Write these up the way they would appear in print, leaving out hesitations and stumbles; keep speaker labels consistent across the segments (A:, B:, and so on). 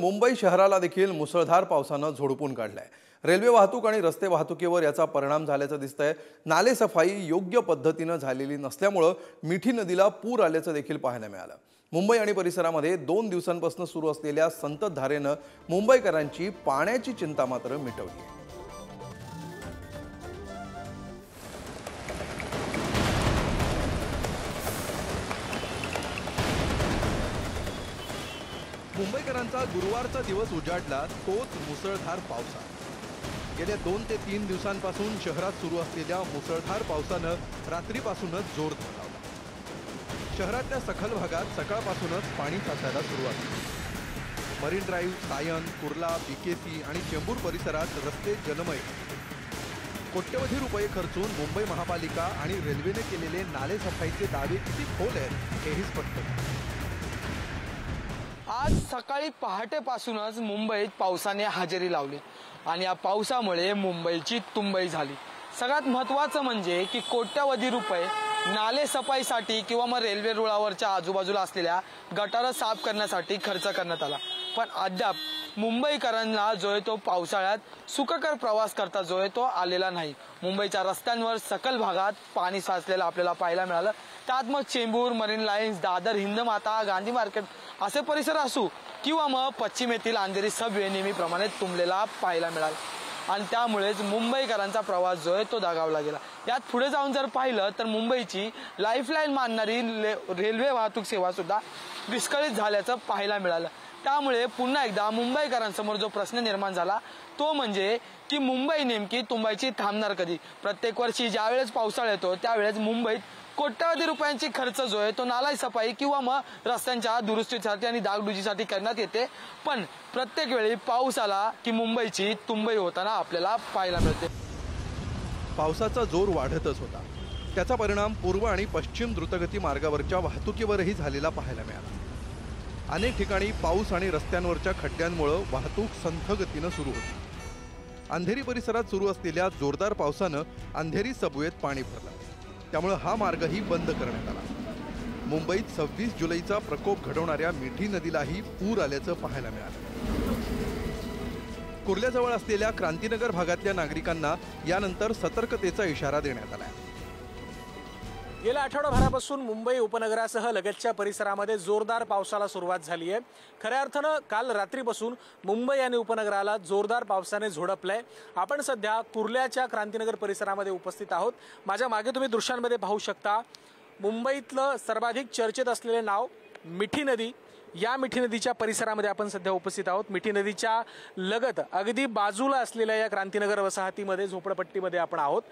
A: मुंबई शहराला देखील मुसळधार पावसानं झोडपून काढलाय। रेल्वे वाहतूक आणि रस्ते वाहतुकीवर याचा परिणाम झाल्याचं दिसतंय। नाले सफाई योग्य पद्धतीने झालेली नसल्यामुळे मिठी नदीला पूर आल्याचं देखील पाहायला मिळालं। मुंबई आणि परिसरामध्ये 2 दिवसांपासून सुरू असलेल्या संततधारेनं मुंबईकरांची पाण्याची चिंता मात्र मिटवली आहे। मुंबईकरांचा गुरुवारचा दिवस उजाडला तोच मुसळधार पावसात। गेल्या 2 ते 3 दिवसांपासून शहरात सुरू असलेल्या मुसळधार पावसानं रात्रीपासूनच जोर धरला। शहरातल्या सखल भागात सकाळपासूनच पाणी साचायला सुरुवात झाली। मरीन ड्राईव्ह, सायन, कुर्ला, बीकेसी आणि चेंबूर परिसरात रस्ते जलमय। कोट्यवधी रुपये खर्चून मुंबई महापालिका आणि रेल्वेने केलेले नाले सफाईचे दावे किती खोल आहेत हेही स्पष्ट आहे।
B: आज सकाळी पहाटेपासूनच मुंबईत पावसाने हजेरी लावली आणि या पावसामुळे मुंबईची तुंबई झाली। सगळ्यात महत्त्वाचं म्हणजे की कोट्यवधी रुपये नाले सफाईसाठी किंवा मग रेल्वे रुळावरच्या आजूबाजूला असलेल्या गटारं साफ करण्यासाठी खर्च करण्यात आला, पण अद्याप मुंबईकरांना जो आहे तो पावसाळ्यात सुखकर प्रवास करता जो आहे तो आलेला नाही। मुंबईच्या रस्त्यांवर सकल भागात पाणी साचलेलं आपल्याला पाहायला मिळालं। त्यात मग Chembur, marine lines, Dadar, Hindmata, Gandhi market असे परिसर असू किंवा मग पश्चिमेतील अंधेरी सबवे नेहमीप्रमाणे तुंबलेला पाहायला मिळाला आणि त्यामुळेच मुंबईकरांचा प्रवास जो आहे तो दगावला गेला। यात पुढे जाऊन जर पाहिलं तर मुंबईची लाईफलाईन मानणारी रेल्वे वाहतूक सेवा सुद्धा विस्कळीत झाल्याचं पाहायला मिळालं। त्यामुळे पुन्हा एकदा मुंबईकरांसमोर जो प्रश्न निर्माण झाला तो म्हणजे की मुंबई नेमकी तुंबायची थांबणार कधी। प्रत्येक वर्षी ज्यावेळेस पावसाळा येतो त्यावेळेस मुंबईत कोट्यवधी रुपयांची खर्च जो आहे तो नाला सफाई किंवा मग रस्त्यांच्या दुरुस्तीसाठी आणि डागडुजीसाठी करण्यात येते, पण प्रत्येक वेळी पाऊस आला की मुंबईची तुंबई होताना आपल्याला पाहायला मिळते।
A: पावसाचा जोर वाढतच होता, त्याचा परिणाम पूर्व आणि पश्चिम द्रुतगती मार्गावरच्या वाहतुकीवरही झालेला पाहायला मिळाला। अनेक ठिकाणी पाऊस आणि रस्त्यांवरच्या खड्ड्यांमुळे वाहतूक संथ गतीने सुरू होती। अंधेरी परिसरात सुरू असलेल्या जोरदार पावसानं अंधेरी सबवेत पाणी भरलं, त्यामुळे हा मार्गही बंद करण्यात आला। मुंबईत 26 जुलैचा प्रकोप घडवणाऱ्या मिठी नदीलाही पूर आल्याचं पाहायला मिळालं। कुर्ल्याजवळ असलेल्या क्रांतीनगर भागातल्या नागरिकांना यानंतर सतर्कतेचा इशारा देण्यात आला।
C: गेल्या आठवडाभरापासून मुंबई उपनगरासह लगतच्या परिसरामध्ये जोरदार पावसाला सुरुवात झाली आहे। खऱ्या अर्थानं काल रात्रीपासून मुंबई आणि उपनगराला जोरदार पावसाने झोडपलंय। आपण सध्या कुर्ल्याच्या क्रांतीनगर परिसरामध्ये उपस्थित आहोत। माझ्या मागे तुम्ही दृश्यांमध्ये पाहू शकता मुंबईतलं सर्वाधिक चर्चेत असलेले नाव मिठी नदी। या मिठी नदीच्या परिसरामध्ये आपण सध्या उपस्थित आहोत। मिठी नदीच्या लगत अगदी बाजूला असलेल्या या क्रांतीनगर वसाहतीमध्ये झोपडपट्टीमध्ये आपण आहोत।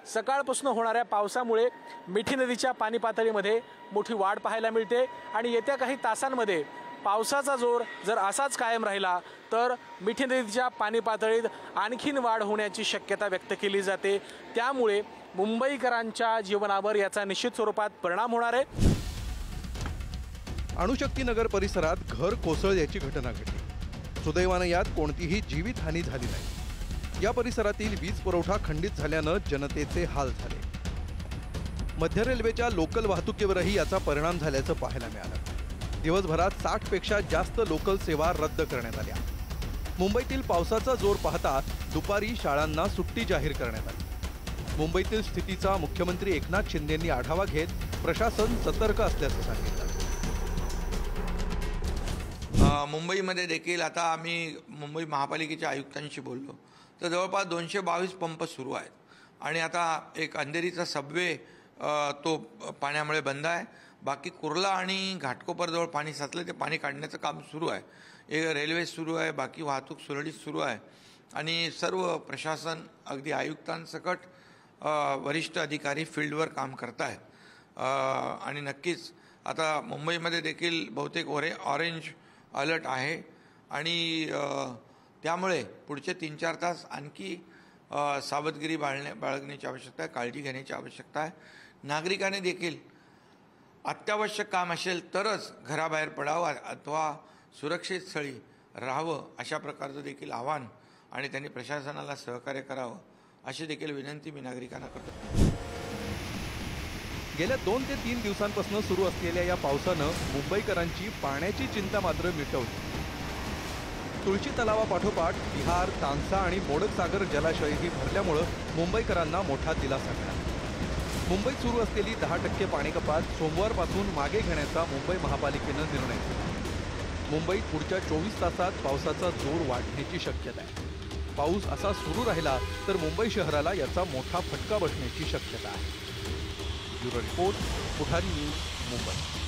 C: सकाळपासून होणाऱ्या पावसामुळे मिठी नदीच्या पाणी पातळीमध्ये मोठी वाढ पाहायला मिळते आणि येत्या काही तासांमध्ये पावसाचा जोर जर असाच कायम राहिला तर मिठी नदीच्या पाणी पातळीत आणखीन वाढ होण्याची शक्यता व्यक्त केली जाते। त्यामुळे मुंबईकरांच्या जीवनावर याचा निश्चित स्वरूपात परिणाम होणार आहे।
A: अणुशक्तीनगर परिसरात घर कोसळल्याची घटना घडली। सुदैवाने यात कोणतीही जीवितहानी झाली नाही। या परिसरातील वीज पुरवठा खंडित झाल्यानं जनतेचे हाल झाले। मध्य रेल्वेच्या लोकल वाहतुकीवरही याचा परिणाम झाल्याचं पाहायला मिळालं। दिवसभरात 60 पेक्षा जास्त लोकल सेवा रद्द करण्यात आल्या। मुंबईतील पावसाचा जोर पाहता दुपारी शाळांना सुट्टी जाहीर करण्यात आली। मुंबईतील स्थितीचा मुख्यमंत्री एकनाथ शिंदेंनी आढावा घेत प्रशासन सतर्क असल्याचं सांगितलं।
D: मुंबईमध्ये देखील आता आम्ही मुंबई महापालिकेच्या आयुक्तांशी बोललो तर जवळपास 222 पंप सुरू आहेत आणि आता एक अंधेरीचा सबवे तो पाण्यामुळे बंद आहे। बाकी कुर्ला आणि घाटकोपरजवळ पाणी साचलं, ते पाणी काढण्याचं काम सुरू आहे। एक रेल्वे सुरू आहे, बाकी वाहतूक सुरळीत सुरू आहे आणि सर्व प्रशासन अगदी आयुक्तांसकट वरिष्ठ अधिकारी फील्डवर काम करत आहेत आणि नक्कीच आता मुंबईमध्ये देखील बहुतेक ऑरेंज अलर्ट आहे आणि त्यामुळे पुढचे 3-4 तास आणखी सावधगिरी बाळगण्याची आवश्यकता आहे, काळजी घेण्याची आवश्यकता आहे। नागरिकांनी देखील अत्यावश्यक काम असेल तरच घराबाहेर पडावं अथवा सुरक्षित स्थळी राहावं अशा प्रकारचं देखील आवाहन आणि त्यांनी प्रशासनाला सहकार्य करावं अशी देखील विनंती मी नागरिकांना करतो।
A: गेल्या 2 ते 3 दिवसांपासून सुरू असलेल्या या पावसानं मुंबईकरांची पाण्याची चिंता मात्र मिटवली। तुळशी तलावापाठोपाठ विहार, तानसा आणि मोडकसागर जलाशयही भरल्यामुळं मुंबईकरांना मोठा दिलासा मिळाला. मुंबईत सुरू असलेली 10% पाणी कपात सोमवारपासून मागे घेण्याचा मुंबई महापालिकेनं निर्णय घेतला. मुंबईत पुढच्या 24 तासात पावसाचा जोर वाढण्याची शक्यता आहे. पाऊस असा सुरू राहिला तर मुंबई शहराला याचा मोठा फटका बसण्याची शक्यता आहे. ब्युरो रिपोर्ट, पुढारी न्यूज, मुंबई.